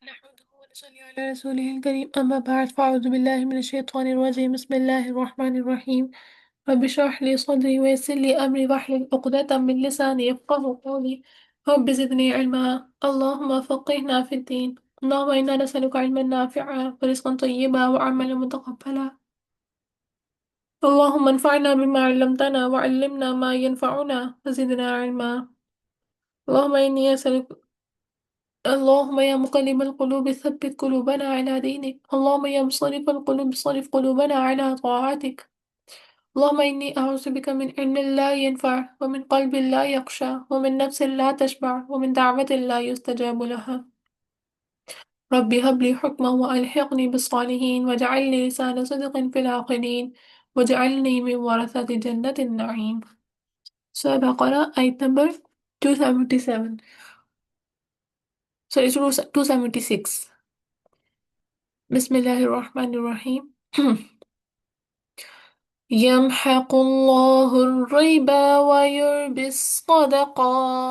نحمده ونصلي على رسوله الكريم أما بعد فأعوذ بالله من الشيطان الرجيم بسم الله الرحمن الرحيم رب اشرح لي صدري ويسر لي أمري واحلل عقدة من لساني يفقهوا قولي رب زدني علما اللهم فقهنا في الدين اللهم إنا نسألك علما نافعا ورزقا طيبا وعملا متقبلا اللهم انفعنا بما علمتنا وعلمنا ما ينفعنا وزدنا علما اللهم إني أسألك اللهم يا مقلب القلوب ثبت قلوبنا على دينك اللهم يا مصرف القلوب صرف قلوبنا على طاعتك اللهم إني أعوذ بك من علم لا ينفع ومن قلب لا يخشى ومن نفس لا تشبع ومن دعوة لا يستجاب لها ربي هب لي حكما وألحقني بالصالحين واجعل لي لسان صدق في الآخرين واجعلني من ورثة جنة النعيم. Surah Baqarah, ayat number 277. Sorry, 276. بسم الله الرحمن الرحيم. يمحق الله الربا ويربي الصدقات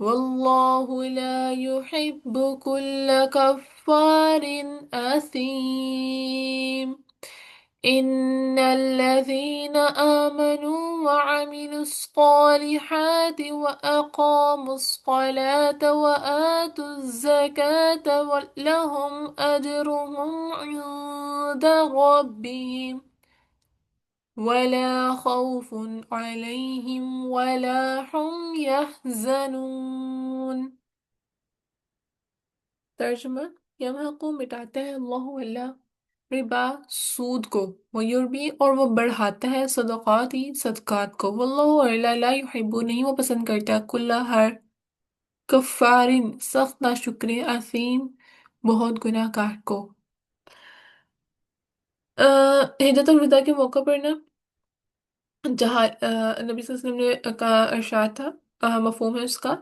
والله لا يحب كل كفار أثيم إن الذين آمنوا وعملوا الصالحات وأقاموا الصلاة وآتوا الزكاة لهم أجرهم عند ربهم ولا خوف عليهم ولا هم يحزنون. ترجمہ: یمحق مٹاتا ہے اللہ اللہ ربا سود کو، ویربی اور وہ بڑھاتا ہے صدقات ہی صدقات کو، واللہ اور اللہ لا یحب نہیں وہ پسند کرتا کل ہر کفارن سخت ناشکر اثیم بہت گناہ گار کو۔ حجت الوداع کے موقع پر نا جہاں نبی صلی اللہ علیہ وسلم نے کا ارشاد تھا، مفہوم ہے اس کا،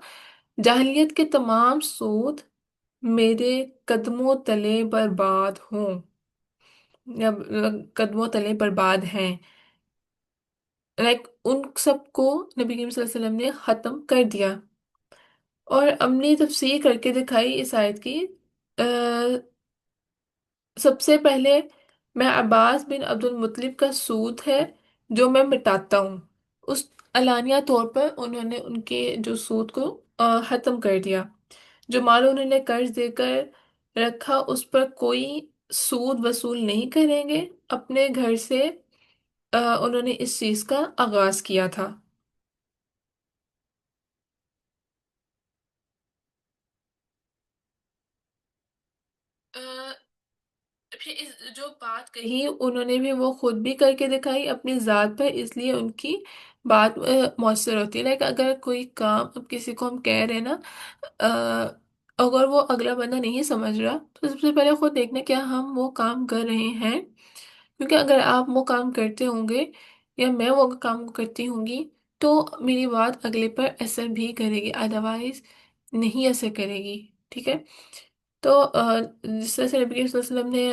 جاہلیت کے تمام سود میرے قدموں تلے برباد ہوں یا قدموں تلے برباد ہیں، ان سب کو نبی کریم صلی اللہ علیہ وسلم نے ختم کر دیا اور عملی تفسیر کر کے دکھائی اس آیت کی۔ سب سے پہلے میں عباس بن عبد المطلب کا سود ہے جو میں مٹاتا ہوں، اس علانیہ طور پر انہوں نے ان کے جو سود کو ختم کر دیا۔ جو مال انہوں نے قرض دے کر رکھا اس پر کوئی سود وصول نہیں کریں گے، اپنے گھر سے انہوں نے اس چیز کا آغاز کیا تھا۔ پھر جو بات کہی انہوں نے بھی وہ خود بھی کر کے دکھائی اپنی ذات پر، اس لیے ان کی بات مؤثر ہوتی ہے۔ اگر کوئی کام اب کسی کو ہم کہہ رہے ہیں نا، اگر وہ اگلا بندہ نہیں سمجھ رہا تو سب سے پہلے خود دیکھنا کیا ہم وہ کام کر رہے ہیں، کیونکہ اگر آپ وہ کام کرتے ہوں گے یا میں وہ کام کرتی ہوں گی تو میری بات اگلے پر اثر بھی کرے گی، ادروائز نہیں اثر کرے گی، ٹھیک ہے؟ تو جس طرح سے نبی کریم صلی اللہ علیہ وسلم نے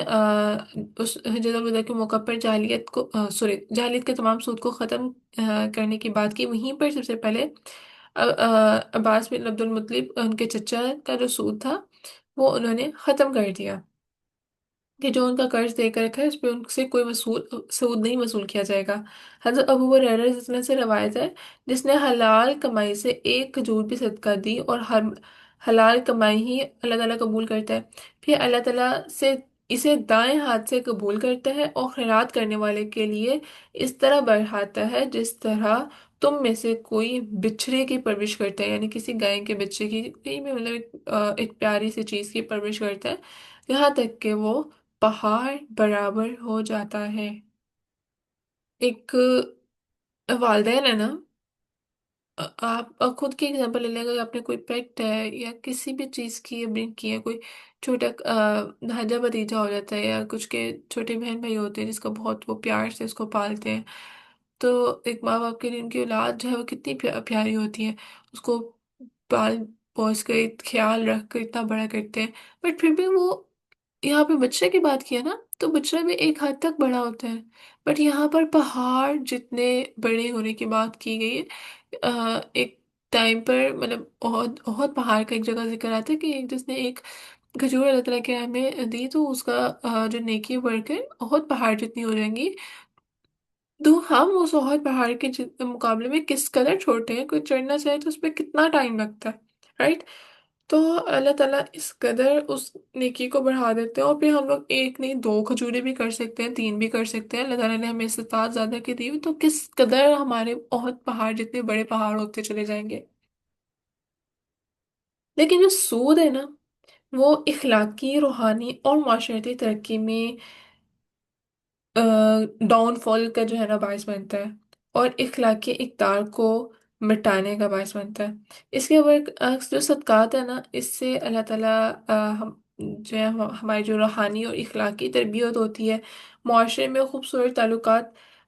اس حجۃ الوداع کے موقع پر جاہلیت کو جاہلیت کے تمام سود کو ختم کرنے کی بات کی، وہیں پر سب سے پہلے عباس بن عبد المطلب ان کے چچا کا جو سود تھا وہ انہوں نے ختم کر دیا کہ جو ان کا قرض دے کر رکھا ہے اس پہ ان سے کوئی سود نہیں وصول کیا جائے گا۔ حضرت ابو ہریرہ رضی اللہ عنہ سے روایت ہے، جس نے حلال کمائی سے ایک کھجور بھی صدقہ دی اور ہر حلال کمائی ہی اللہ تعالیٰ قبول کرتا ہے، پھر اللہ تعالیٰ سے اسے دائیں ہاتھ سے قبول کرتا ہے اور خیرات کرنے والے کے لیے اس طرح بڑھاتا ہے جس طرح تم میں سے کوئی بچھڑے کی پرورش کرتا ہے، یعنی کسی گائے کے بچے کی کہیں بھی مطلب ایک پیاری سی چیز کی پرورش کرتا ہے یہاں تک کہ وہ پہاڑ برابر ہو جاتا ہے۔ ایک والدین ہے نا، آپ خود کی اگزامپل لے لیں، اگر آپ نے کوئی پیٹ ہے یا کسی بھی چیز کی برنگ کی ہے، کوئی چھوٹا بھانجا بھتیجا ہو جاتا ہے یا کچھ کے چھوٹے بہن بھائی ہوتے ہیں جس کو بہت وہ پیار سے اس کو پالتے ہیں، تو ایک ماں باپ کے لیے ان کی اولاد جو ہے وہ کتنی پیاری ہوتی ہے، اس کو پال پوس کے خیال رکھ کر اتنا بڑا کرتے ہیں، بٹ پھر بھی وہ یہاں پہ بچے کی بات کیا نا تو بچہ بھی ایک حد تک بڑا ہوتا ہے، بٹ یہاں پر پہاڑ جتنے بڑے ہونے کی بات کی گئی ہے۔ ایک ٹائم پر مطلب بہت بہت پہاڑ کا ایک جگہ ذکر آتا ہے کہ ایک جس نے ایک کھجور اللہ تعالیٰ کے ہمیں دی تو اس کا جو نیکی بڑھ کر بہت پہاڑ جتنی ہو جائیں گی. تو ہم اس اور پہاڑ کے مقابلے میں کس قدر چھوٹے ہیں. کوئی چڑھنا چاہے تو اس پہ کتنا ٹائم لگتا ہے، رائٹ. تو اللہ تعالیٰ اس قدر اس نیکی کو بڑھا دیتے ہیں، اور پھر ہم لوگ ایک نہیں دو کھجورے بھی کر سکتے ہیں، تین بھی کر سکتے ہیں. اللہ تعالیٰ نے ہمیں استطاعت زیادہ کی دی ہوئی، تو کس قدر ہمارے بہت پہاڑ جتنے بڑے پہاڑ ہوتے چلے جائیں گے. لیکن جو سود ہے نا، وہ اخلاقی، روحانی اور معاشرتی ترقی میں ڈاؤن فال کا جو ہے نا باعث بنتا ہے، اور اخلاقی اقدار کو مٹانے کا باعث بنتا ہے. اس کے برعکس جو صدقات ہے نا، اس سے اللہ تعالیٰ ہم جو ہے ہماری جو روحانی اور اخلاقی تربیت ہوتی ہے، معاشرے میں خوبصورت تعلقات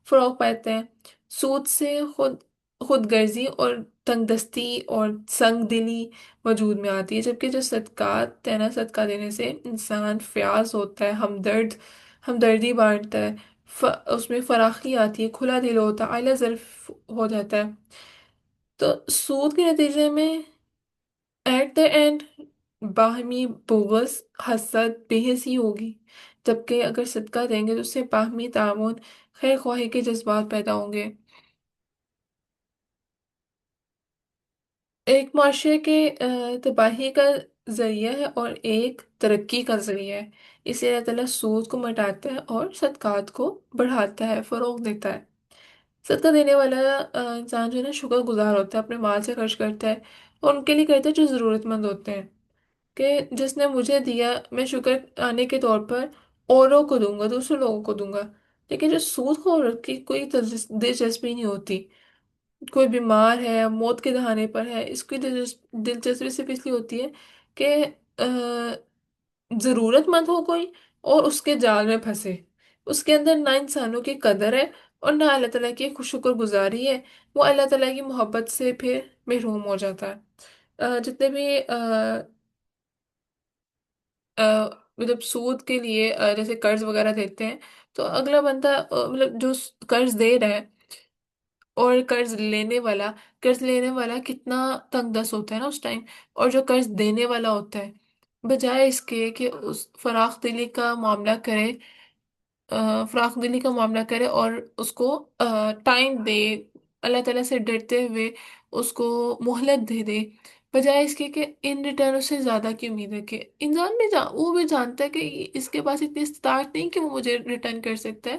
فروغ پاتے ہیں. سود سے خود غرضی اور تنگ دستی اور سنگ دلی وجود میں آتی ہے، جبکہ جو صدقات ہے نا، صدقہ دینے سے انسان فیاض ہوتا ہے، ہمدردی بانٹتا ہے، اس میں فراخی آتی ہے، کھلا دل ہوتا ہے، اعلی ظرف ہو جاتا ہے. تو سود کے نتیجے میں ایٹ دا اینڈ باہمی بغض، حسد، بے حسی ہوگی. جبکہ اگر صدقہ دیں گے تو اس سے باہمی تعاون، خیر خواہی کے جذبات پیدا ہوں گے. ایک معاشرے کے تباہی کا ذریعہ ہے اور ایک ترقی کا ذریعہ ہے. اسی اللہ تعالیٰ سود کو مٹاتا ہے اور صدقات کو بڑھاتا ہے، فروغ دیتا ہے. صدقہ دینے والا انسان جو ہے نا شکر گزار ہوتا ہے، اپنے مال سے خرچ کرتا ہے، اور ان کے لیے کرتا ہے جو ضرورت مند ہوتے ہیں. کہ جس نے مجھے دیا، میں شکر آنے کے طور پر اوروں کو دوں گا، دوسرے لوگوں کو دوں گا. لیکن جو سود خور کی کوئی دلچسپی نہیں ہوتی. کوئی بیمار ہے، موت کے دہانے پر ہے، اس کی دلچسپی صرف اس لیے ہوتی ہے کہ ضرورت مند ہو کوئی اور اس کے جال میں پھنسے. اس کے اندر نہ انسانوں کی قدر ہے اور نہ اللہ تعالیٰ کی شکر گزاری ہے. وہ اللہ تعالیٰ کی محبت سے پھر محروم ہو جاتا ہے. جتنے بھی مطلب سود کے لیے جیسے قرض وغیرہ دیتے ہیں، تو اگلا بندہ مطلب جو قرض دے رہا ہے اور قرض لینے والا کتنا تنگ دست ہوتا ہے نا اس ٹائم. اور جو قرض دینے والا ہوتا ہے، بجائے اس کے کہ اس فراخ دلی کا معاملہ کرے، فراخ دلی کا معاملہ کرے اور اس کو ٹائم دے، اللہ تعالیٰ سے ڈرتے ہوئے اس کو مہلت دے دے، بجائے اس کے کہ ان ریٹرن اس سے زیادہ کی امید ہے. کہ انسان بھی وہ بھی جانتا ہے کہ اس کے پاس اتنی استطاعت نہیں کہ وہ مجھے ریٹرن کر سکتا ہے.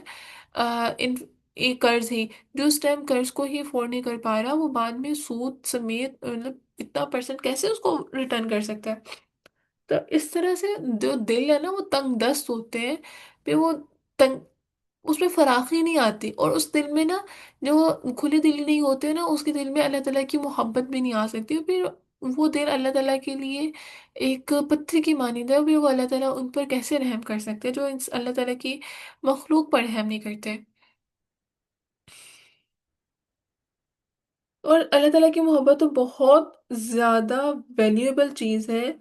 ان یہ قرض ہی، جو اس ٹائم قرض کو ہی افورڈ نہیں کر پا رہا، وہ بعد میں سود سمیت مطلب اتنا پرسنٹ کیسے اس کو ریٹرن کر سکتا ہے. تو اس طرح سے جو دل ہے نا وہ تنگ دست ہوتے ہیں. پھر وہ تنگ اس میں فراخی نہیں آتی، اور اس دل میں نا جو کھلے دل نہیں ہوتے نا، اس کے دل میں اللہ تعالیٰ کی محبت بھی نہیں آ سکتی. پھر وہ دل اللہ تعالیٰ کے لیے ایک پتھر کی مانند ہے. پھر وہ اللہ تعالیٰ ان پر کیسے رحم کر سکتے ہیں جو اللہ تعالیٰ کی مخلوق پر رحم نہیں کرتے. اور اللہ تعالیٰ کی محبت تو بہت زیادہ ویلیوبل چیز ہے،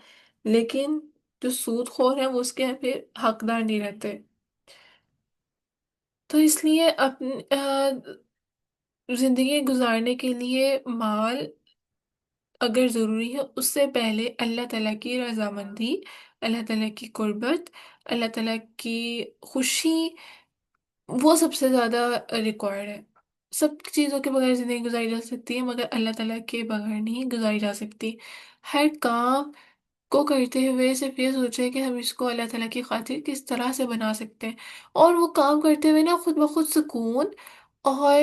لیکن جو سود خور ہیں وہ اس کے پھر حقدار نہیں رہتے. تو اس لیے اپنی زندگی گزارنے کے لیے مال اگر ضروری ہے، اس سے پہلے اللہ تعالیٰ کی رضامندی، اللہ تعالیٰ کی قربت، اللہ تعالیٰ کی خوشی، وہ سب سے زیادہ ریکوائرڈ ہے. سب چیزوں کے بغیر زندگی گزاری جا سکتی ہے، مگر اللہ تعالیٰ کے بغیر نہیں گزاری جا سکتی. ہر کام کو کرتے ہوئے صرف یہ سوچیں کہ ہم اس کو اللہ تعالیٰ کی خاطر کس طرح سے بنا سکتے ہیں. اور وہ کام کرتے ہوئے نا خود بخود سکون اور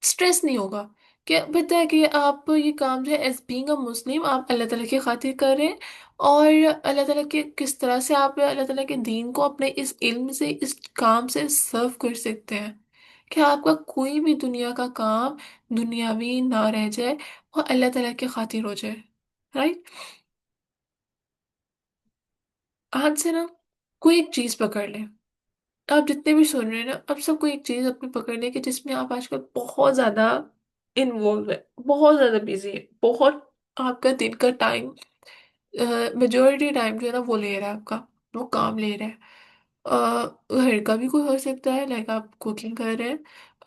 اسٹریس نہیں ہوگا. کہ پتہ ہے کہ آپ یہ کام جو ہے ایز بینگ اے مسلم آپ اللہ تعالیٰ کی خاطر کر رہے ہیں، اور اللہ تعالیٰ کے کس طرح سے آپ اللہ تعالیٰ کے دین کو اپنے اس علم سے، اس کام سے سرو کر سکتے ہیں. کہ آپ کا کوئی بھی دنیا کا کام دنیاوی نہ رہ جائے، وہ اللہ تعالیٰ کی خاطر ہو جائے، رائٹ. آج سے نا کوئی ایک چیز پکڑ لیں. آپ جتنے بھی سن رہے ہیں نا، اب سب کو ایک چیز اپنی پکڑ لیں کہ جس میں آپ آج کل بہت زیادہ انوالو ہے، بہت زیادہ بزی ہے، بہت آپ کا دن کا ٹائم، میجورٹی ٹائم جو ہے نا وہ لے رہا ہے آپ کا، وہ کام لے رہا ہے. گھر کا بھی کوئی ہو سکتا ہے، لائک آپ کوکنگ کر رہے ہیں،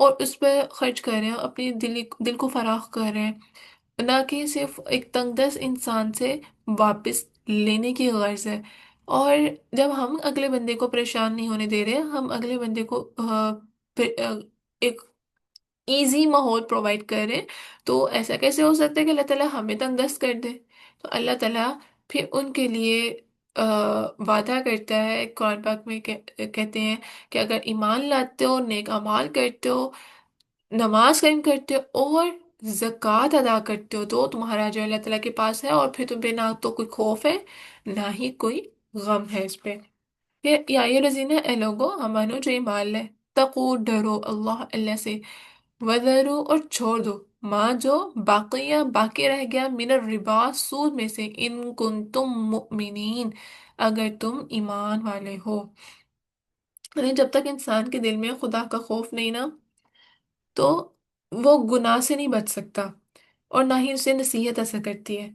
اور اس پہ خرچ کر رہے ہیں، اپنی دل کو فراخ کر رہے ہیں، نہ کہ صرف ایک تنگ دست انسان سے واپس لینے کی غرض ہے۔ اور جب ہم اگلے بندے کو پریشان نہیں ہونے دے رہے، ہم اگلے بندے کو ایک ایزی ماحول پرووائڈ کر رہے ہیں، تو ایسا کیسے ہو سکتا ہے کہ اللہ تعالیٰ ہمیں تنگ دست کر دے؟ تو اللہ تعالیٰ پھر ان کے لیے وعدہ کرتا ہے قرآن پاک میں، کہتے ہیں کہ اگر ایمان لاتے ہو، نیک اعمال کرتے ہو، نماز قائم کرتے ہو اور زکوٰۃ ادا کرتے ہو، تو تمہارا جو اللہ تعالیٰ کے پاس ہے، اور پھر تم پہ نہ تو کوئی خوف ہے، نہ ہی کوئی غم ہے اس پہ۔ یا یہ رزینہ اے لوگو امانو جو ایمان لے، تقو ڈرو اللہ سے، وذرو اور چھوڑ دو، ماں جو باقیہ باقی رہ گیا، من الربا سود میں سے، ان کنتم مؤمنین اگر تم ایمان والے ہو۔ یعنی جب تک انسان کے دل میں خدا کا خوف نہیں نا، تو وہ گناہ سے نہیں بچ سکتا، اور نہ ہی اسے نصیحت اثر کرتی ہے۔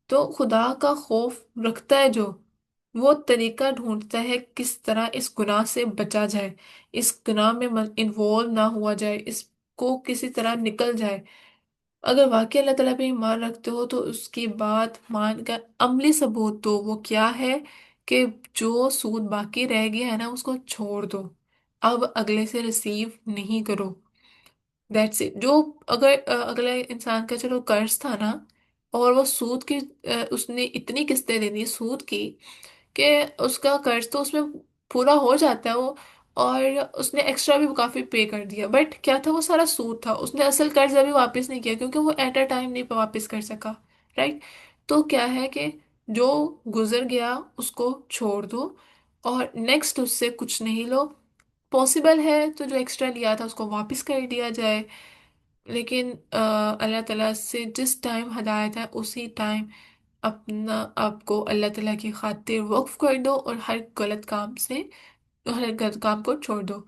تو خدا کا خوف رکھتا ہے جو، وہ طریقہ ڈھونڈتا ہے کس طرح اس گناہ سے بچا جائے، اس گناہ میں انوالو نہ ہوا جائے، اس کو کسی طرح نکل جائے۔ اگر واقعی اللہ تعالیٰ پہ ایمان رکھتے ہو تو اس کی بات مان کر عملی ثبوت دو، وہ کیا ہے کہ جو سود باقی رہ گیا ہے نا اس کو چھوڑ دو، اب اگلے سے ریسیو نہیں کرو۔ That's it. جو اگر اگلے انسان کا چلو قرض تھا نا، اور وہ سود کی اس نے اتنی قسطیں دے دی سود کی کہ اس کا قرض تو اس میں پورا ہو جاتا ہے وہ، اور اس نے ایکسٹرا بھی کافی پے کر دیا، بٹ کیا تھا، وہ سارا سود تھا، اس نے اصل قرض ابھی واپس نہیں کیا کیونکہ وہ ایٹ اے ٹائم نہیں واپس کر سکا، رائٹ؟ تو کیا ہے کہ جو گزر گیا اس کو چھوڑ دو، اور نیکسٹ اس سے کچھ نہیں لو، پاسبل ہے تو جو ایکسٹرا لیا تھا اس کو واپس کر دیا جائے، لیکن اللہ تعالیٰ سے جس ٹائم ہدایت ہے اسی ٹائم اپنا آپ کو اللہ تعالیٰ کی خاطر وقف کر دو، اور ہر غلط کام سے، ہر غلط کام کو چھوڑ دو۔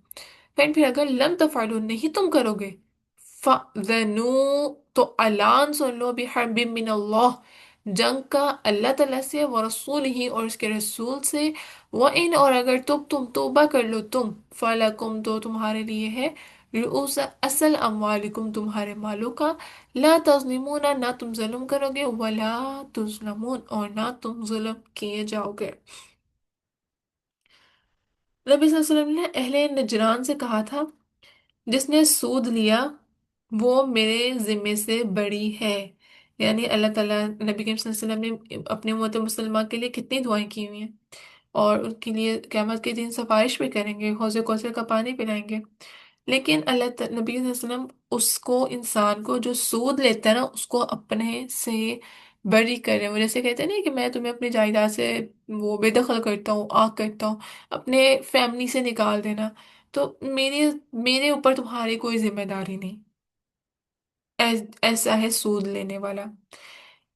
فرینڈ پھر اگر لم تفعلوا نہیں تم کرو گے، فَأْذَنُوا تو اعلان سن لو، بِحَرْبٍ مِّنَ اللَّهِ جنگ کا اللہ تعالیٰ سے، وَرَسُولِهِ اور اس کے رسول سے، وَإِنْ اور اگر تم توبہ کر لو تم، فَلَكُمْ تو تمہارے لیے ہے، رؤوس اصل اموالکم تمہارے مالوں کا، لا تظلمون نہ تم ظلم کرو گے، ولا تظلمون اور نہ تم ظلم کیے جاؤ گے۔ نبی صلی اللہ علیہ وسلم نے اہل نجران سے کہا تھا، جس نے سود لیا وہ میرے ذمے سے بڑی ہے۔ یعنی اللہ تعالیٰ نبی کریم صلی اللہ علیہ وسلم نے اپنے امت مسلمہ کے لیے کتنی دعائیں کی ہوئی ہیں، اور ان کے لیے قیامت کے دن سفارش بھی کریں گے، حوض کوثر کا پانی پلائیں گے۔ لیکن نبی صلی اللہ علیہ وسلم اس کو، انسان کو جو سود لیتا ہے نا، اس کو اپنے سے بری کرے، وہ جیسے کہتے ہیں نا کہ میں تمہیں اپنی جائیداد سے وہ بے دخل کرتا ہوں، آگ کرتا ہوں، اپنے فیملی سے نکال دینا، تو میرے اوپر تمہاری کوئی ذمہ داری نہیں۔ ایسا ہے سود لینے والا،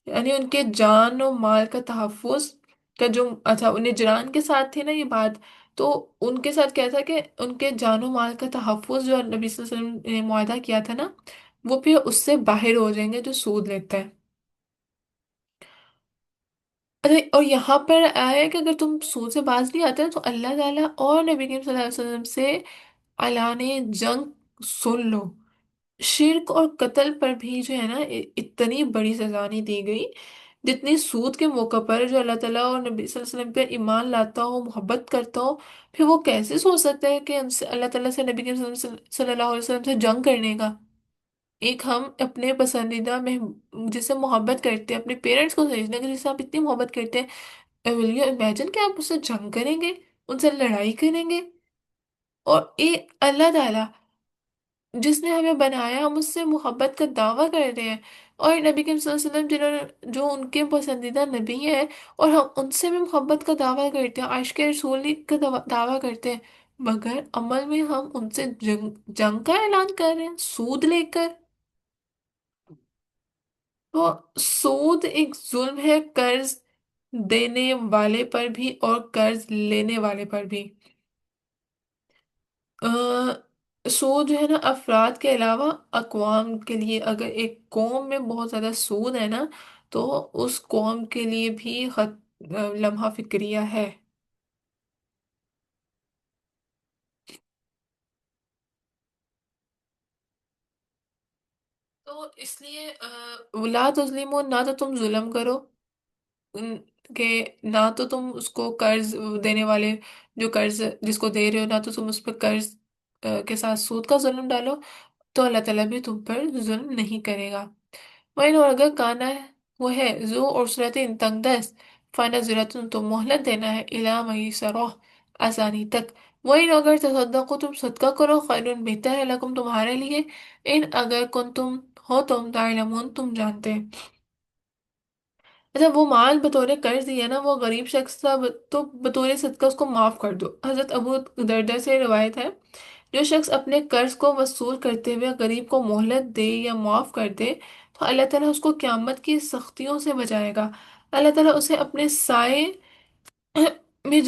یعنی ان کے جان و مال کا تحفظ کا جو، اچھا انہیں جران کے ساتھ تھی نا یہ بات، تو ان کے ساتھ کیا تھا کہ ان کے جان و مال کا تحفظ جو نبی صلی اللہ علیہ وسلم نے معاہدہ کیا تھا نا، وہ پھر اس سے باہر ہو جائیں گے جو سود لیتا ہے۔ ارے اور یہاں پر آیا ہے کہ اگر تم سود سے باز نہیں آتے تو اللہ تعالیٰ اور نبی کریم صلی اللہ علیہ وسلم سے اعلان جنگ سن لو۔ شرک اور قتل پر بھی جو ہے نا اتنی بڑی سزا نہیں دی گئی جتنی سود کے موقع پر، جو اللہ تعالیٰ اور نبی صلی اللہ علیہ وسلم پر ایمان لاتا ہو، محبت کرتا ہو، پھر وہ کیسے سوچ سکتا ہے کہ ان سے اللہ تعالیٰ سے، نبی کے صلی اللہ علیہ وسلم سے جنگ کرنے کا؟ ایک ہم اپنے پسندیدہ جس سے محبت کرتے ہیں، اپنے پیرنٹس کو سمجھنے کا، جس سے آپ اتنی محبت کرتے ہیں، ول یو امیجن کہ آپ اس سے جنگ کریں گے، ان سے لڑائی کریں گے؟ اور ایک اللہ تعالیٰ جس نے ہمیں بنایا، ہم اس سے محبت کا دعویٰ کر رہے ہیں، اور نبی کریم صلی اللہ علیہ وسلم جنہوں نے، جو ان کے پسندیدہ نبی ہیں، اور ہم ان سے بھی محبت کا دعویٰ کرتے ہیں، عاشق رسول کا دعویٰ کرتے ہیں، مگر عمل میں ہم ان سے جنگ کا اعلان کر رہے ہیں سود لے کر۔ تو سود ایک ظلم ہے، قرض دینے والے پر بھی اور قرض لینے والے پر بھی۔ سود جو ہے نا افراد کے علاوہ اقوام کے لیے، اگر ایک قوم میں بہت زیادہ سود ہے نا، تو اس قوم کے لیے بھی لمحہ فکریہ ہے۔ تو اس لیے لا تظلمو، نہ تو تم ظلم کرو ان کہ نہ تو تم اس کو قرض دینے والے، جو قرض جس کو دے رہے ہو، نہ تو تم اس پہ قرض کے ساتھ سود کا ظلم ڈالو، تو اللہ تعالیٰ بھی تم پر ظلم نہیں کرے گا۔ وہیں اور اگر کانا ہے وہ ہے زو اور صورت تنگ دست، فائنہ ضرورت تو مہلت دینا ہے الا میسرہ، آسانی تک۔ وہیں اگر تصدقو تم صدقہ کرو، خیر بہتر ہے لکم تمہارے لیے، ان اگر کن تم ہو تم تعلمون تم جانتے۔ اچھا، وہ مال بطور قرض دیا نا وہ غریب شخص تھا، تو بطور صدقہ اس کو معاف کر دو۔ حضرت ابو دردہ سے روایت ہے، جو شخص اپنے قرض کو وصول کرتے ہوئے غریب کو مہلت دے یا معاف کر دے تو اللہ تعالیٰ اس کو قیامت کی سختیوں سے بچائے گا۔ اللہ تعالیٰ اسے اپنے سائے میں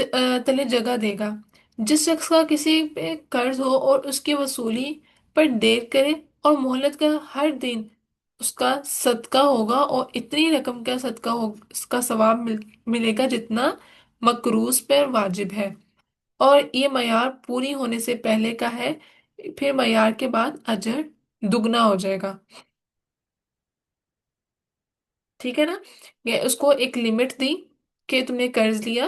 تلے جگہ دے گا۔ جس شخص کا کسی پہ قرض ہو اور اس کی وصولی پر دیر کرے، اور مہلت کا ہر دن اس کا صدقہ ہوگا، اور اتنی رقم کا صدقہ ہو اس کا ثواب ملے گا جتنا مقروض پر واجب ہے، اور یہ معیار پوری ہونے سے پہلے کا ہے، پھر معیار کے بعد اجر دگنا ہو جائے گا۔ ٹھیک ہے نا؟ یہ اس کو ایک لمٹ دی کہ تم نے قرض لیا،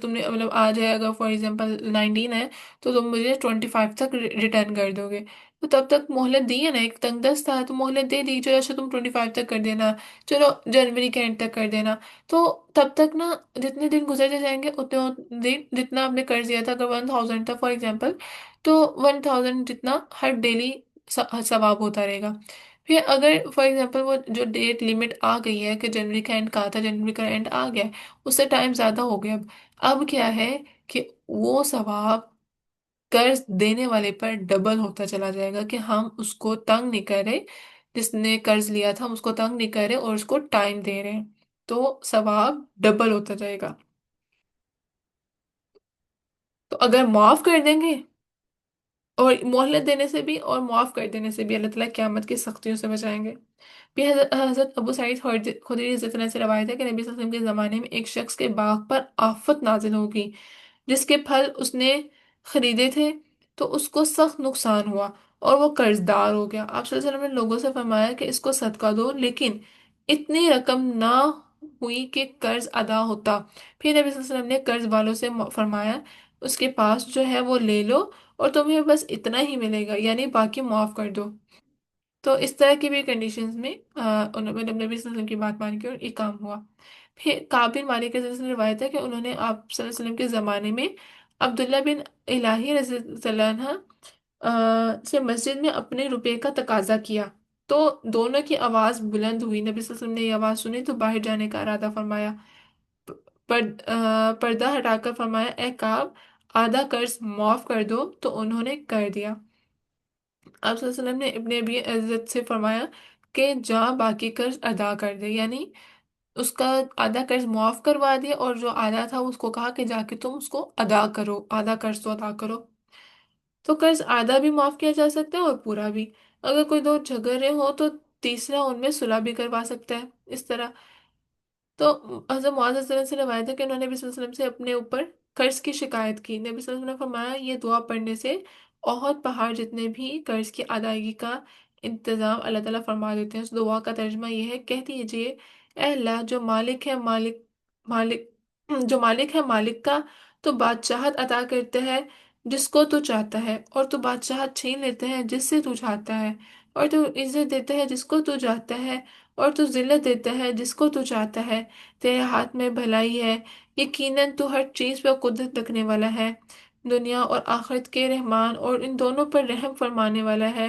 تم نے مطلب آ جائے، اگر فار ایگزامپل 19 ہے تو تم مجھے 25 تک ریٹرن کر دو گے، تو تب تک مہلت دی ہے نا، ایک تنگ دست تھا تو مہلت دے دی، چلو اچھا تم 25 تک کر دینا، چلو جنوری کے اینڈ تک کر دینا، تو تب تک نا جتنے دن گزرتے جائیں گے اتنے دن جتنا آپ نے قرض دیا تھا، اگر 1000 تھا فار ایگزامپل، تو 1000 جتنا ہر ڈیلی ثواب ہوتا رہے گا۔ پھر اگر فار ایگزامپل وہ جو ڈیٹ لمٹ آ گئی ہے کہ جنوری کا اینڈ کہا تھا، جنوری کا اینڈ آ گیا ہے، اس سے ٹائم زیادہ ہو گیا، اب کیا ہے کہ وہ ثواب قرض دینے والے پر ڈبل ہوتا چلا جائے گا، کہ ہم اس کو تنگ نہیں کر رہے، جس نے قرض لیا تھا ہم اس کو تنگ نہیں کر رہے اور اس کو ٹائم دے رہے ہیں، تو ثواب ڈبل ہوتا جائے گا۔ تو اگر معاف کر دیں گے، اور مہلت دینے سے بھی اور معاف کر دینے سے بھی اللہ تعالیٰ قیامت کی سختیوں سے بچائیں گے۔ بھی حضرت ابو سعید خدری رضی اللہ عنہ سے روایت ہے کہ نبی صلی اللہ علیہ وسلم کے زمانے میں ایک شخص کے باغ پر آفت نازل ہوگی، جس کے پھل اس نے خریدے تھے، تو اس کو سخت نقصان ہوا اور وہ قرض دار ہو گیا۔ آپ صلی اللہ علیہ وسلم نے لوگوں سے فرمایا کہ اس کو صدقہ دو، لیکن اتنی رقم نہ ہوئی کہ قرض ادا ہوتا۔ پھر نبی صلی اللہ علیہ وسلم نے قرض والوں سے فرمایا اس کے پاس جو ہے وہ لے لو، اور تمہیں بس اتنا ہی ملے گا، یعنی باقی معاف کر دو۔ تو اس طرح کی بھی کنڈیشنز میں انہوں نے نبی صلی اللہ علیہ وسلم کی بات مان کے اور یہ کام ہوا۔ پھر کعب بن مالک کے سے روایت ہے کہ انہوں نے آپ صلی اللہ علیہ وسلم کے زمانے میں عبداللہ بن الہی رضی اللہ عنہ سے مسجد میں اپنے روپے کا تقاضا کیا، تو دونوں کی آواز بلند ہوئی، نبی صلی اللہ علیہ وسلم نے یہ آواز سنی تو باہر جانے کا ارادہ فرمایا، پردہ ہٹا کر فرمایا اے کعب، آدھا قرض معاف کر دو، تو انہوں نے کر دیا۔ آپ صلی اللہ علیہ وسلم نے ابن ابی عزت سے فرمایا کہ جا باقی قرض ادا کر دے، یعنی اس کا آدھا قرض معاف کروا دیا، اور جو آدھا تھا اس کو کہا کہ جا کے تم اس کو ادا کرو، آدھا قرض تو ادا کرو۔ تو قرض آدھا بھی معاف کیا جا سکتا ہے اور پورا بھی، اگر کوئی دو جھگڑ رہے ہو تو تیسرا ان میں صلح بھی کروا سکتا ہے، اس طرح۔ تو حضرت معاذ رضی اللہ عنہ سے روایت ہے کہ انہوں نے نبی صلی اللہ علیہ وسلم سے اپنے اوپر قرض کی شکایت کی، نبی صلی اللہ علیہ وسلم نے فرمایا یہ دعا پڑھنے سے احد پہاڑ جتنے بھی قرض کی ادائیگی کا انتظام اللہ تعالیٰ فرما دیتے ہیں۔ اس دعا کا ترجمہ یہ ہے، کہہ دیجئے اے اللہ جو مالک ہے مالک جو مالک ہے مالک کا، تو بادشاہت عطا کرتے ہے جس کو تو چاہتا ہے، اور تو بادشاہت چھین لیتے ہیں جس سے تو چاہتا ہے، اور تو عزت دیتا ہے جس کو تو چاہتا ہے، اور تو ذلت دیتا ہے جس کو تو چاہتا ہے، تیرے ہاتھ میں بھلائی ہے، یقیناً تو ہر چیز پر قدرت رکھنے والا ہے، دنیا اور آخرت کے رحمان اور ان دونوں پر رحم فرمانے والا ہے،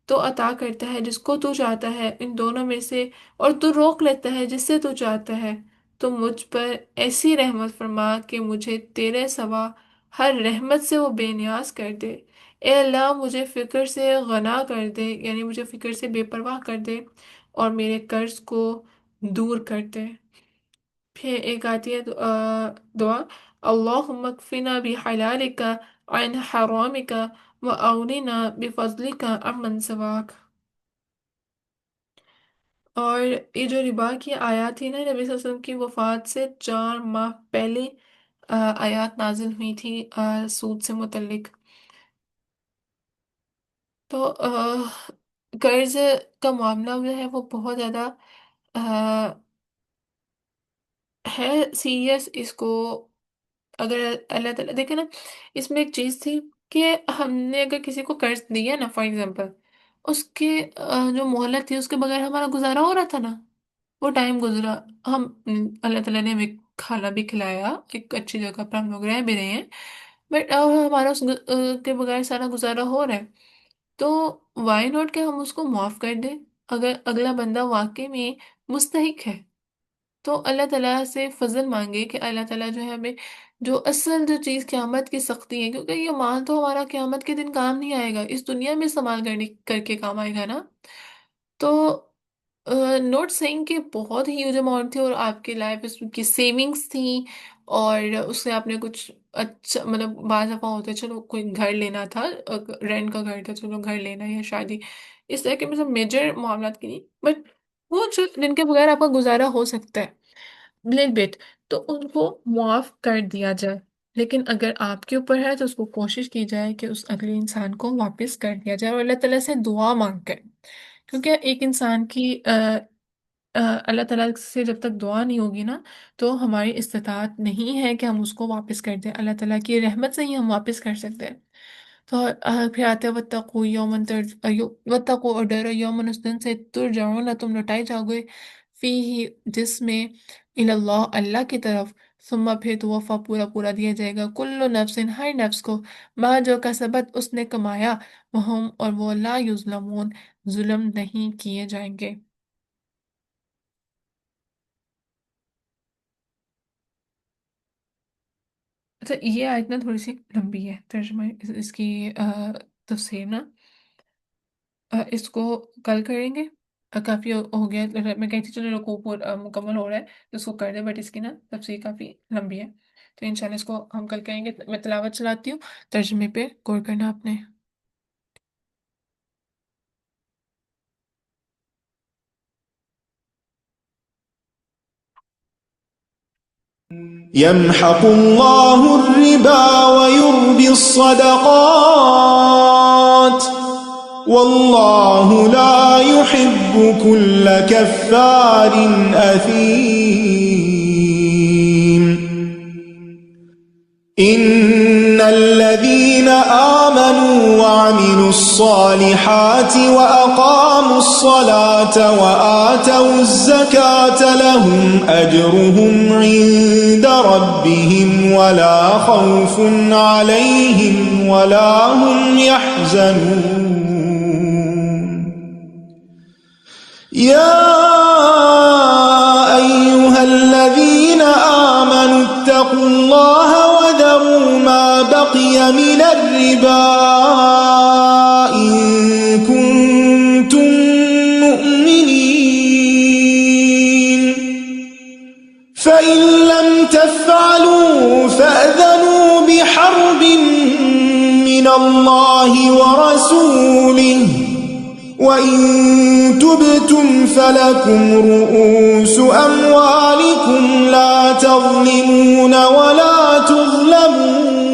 تو عطا کرتا ہے جس کو تو چاہتا ہے ان دونوں میں سے، اور تو روک لیتا ہے جس سے تو چاہتا ہے، تو مجھ پر ایسی رحمت فرما کہ مجھے تیرے سوا ہر رحمت سے وہ بے نیاز کر دے۔ اے اللہ مجھے فکر سے غنا کر دے، یعنی مجھے فکر سے بے پرواہ کر دے، اور میرے قرض کو دور کر دے۔ پھر ایک آتی ہے دعا، اللہم اکفنا بحلالک عن حرامک واغننا بفضلک عمن سواک۔ اور یہ جو ربا کی آیات تھی نا، نبی صلی اللہ علیہ وسلم کی وفات سے 4 ماہ پہلے آیات نازل ہوئی تھی سود سے متعلق۔ تو قرض کا معاملہ جو ہے وہ بہت زیادہ ہے سیریس اس کو. اگر اللہ تعالیٰ دیکھے نا، اس میں ایک چیز تھی کہ ہم نے اگر کسی کو قرض دیا نا، فار ایگزامپل، اس کے جو مہلت تھی اس کے بغیر ہمارا گزارا ہو رہا تھا نا. وہ ٹائم گزرا، ہم اللہ تعالیٰ نے ہمیں کھانا بھی کھلایا، ایک اچھی جگہ پر ہم لوگ رہ بھی رہے ہیں، بٹ ہمارا اس کے بغیر سارا گزارا ہو رہا ہے. تو وائی ناٹ کہ ہم اس کو معاف کر دیں، اگر اگلا بندہ واقعی میں مستحق ہے. تو اللہ تعالیٰ سے فضل مانگے کہ اللہ تعالیٰ جو ہے ہمیں جو اصل جو چیز قیامت کی سختی ہے، کیونکہ یہ مال تو ہمارا قیامت کے دن کام نہیں آئے گا، اس دنیا میں استعمال کرنے کر کے کام آئے گا نا. تو نوٹ سینگ کہ بہت ہیوج اماؤنٹ تھی اور آپ کی لائف اس کی سیونگس تھیں، اور اس سے آپ نے کچھ اچھا مطلب بعض دفعہ ہوتا ہے چلو کوئی گھر لینا تھا، رینٹ کا گھر تھا، چلو گھر لینا ہے یا شادی، اس طرح کے مطلب میجر معاملات کی نہیں، بٹ وہ جو جن کے بغیر آپ کا گزارا ہو سکتا ہے لل بٹ، تو ان کو معاف کر دیا جائے. لیکن اگر آپ کے اوپر ہے تو اس کو کوشش کی جائے کہ اس اگلے انسان کو واپس کر دیا جائے، اور اللہ تعالیٰ سے دعا مانگ کر. کیونکہ ایک انسان کی اللہ تعالیٰ سے جب تک دعا نہیں ہوگی نا، تو ہماری استطاعت نہیں ہے کہ ہم اس کو واپس کر دیں. اللہ تعالیٰ کی رحمت سے ہی ہم واپس کر سکتے ہیں. تو پھر آتے ہیں وَاتَّقُوا یومن وَاتَّقُوا، اور ڈرو یومن، اس دن سے ترجعون، تم لوٹائے جاؤ گے، فیہ جس میں، اللہ اللہ کی طرف، ثم پھر توفیٰ پورا پورا دیا جائے گا، کل نفس ہر نفس کو، ما جو کسبت اس نے کمایا، وہم اور وہ، لا یظلمون ظلم نہیں کیے جائیں گے. اچھا یہ آیت نا تھوڑی سی لمبی ہے، ترجمہ اس کی تفسیر نا، اس کو کل کریں گے. کافی ہو گیا، میں کہتی چلو رکوع مکمل ہو رہا ہے تو اس کو کر دیں، بٹ اس کی نا تفسیر کافی لمبی ہے، تو انشاءاللہ اس کو ہم کل کریں گے. میں تلاوت چلاتی ہوں، ترجمے پہ غور کرنا آپ نے. يمحق الله الربا ويربي الصدقات والله لا يحب كل كفار أثيم. إن الذين آمنوا وعملوا الصالحات وأقاموا الصلاة وآتوا الزكاة لهم أجرهم عند ربهم ولا خوف عليهم ولا هم يحزنون. يا أيها الذين آمنوا اتقوا الله وذروا ما بقي من الربا إن كنتم مؤمنين، فإن لم تفعلوا فأذنوا بحرب من الله ورسوله، وإن تبتم فلكم رؤوس أموالكم لا تظلمون ولا تظلمون.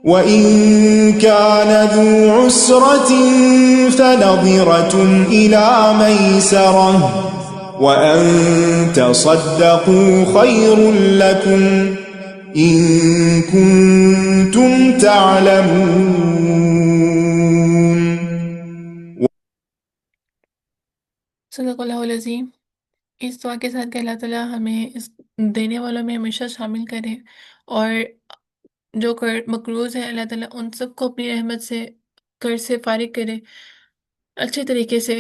وإن كان ذو عسرة فنظرة إلى ميسرة، وأن تصدقوا خير لكم إن كنتم تعلمون. صدق اللہ العظیم. اس دعا کے ساتھ کہ اللہ تعالیٰ ہمیں اس دینے والوں میں ہمیشہ شامل کرے، اور جو مقروض ہیں اللہ تعالیٰ ان سب کو اپنی رحمت سے قرض سے فارغ کرے اچھے طریقے سے،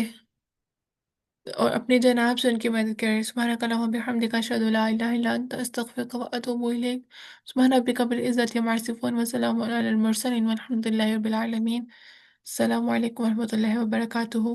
اور اپنے جناب سے ان کی مدد کرے. سبحانک اللہم و بحمدک، اشہد ان لا الہ الا انت، استغفرک و اتوب الیک. سبحان ربک رب العزۃ عما یصفون وسلام علی المرسلین والحمد للہ رب العالمین. السلام علیکم و رحمۃ اللہ وبرکاتہ.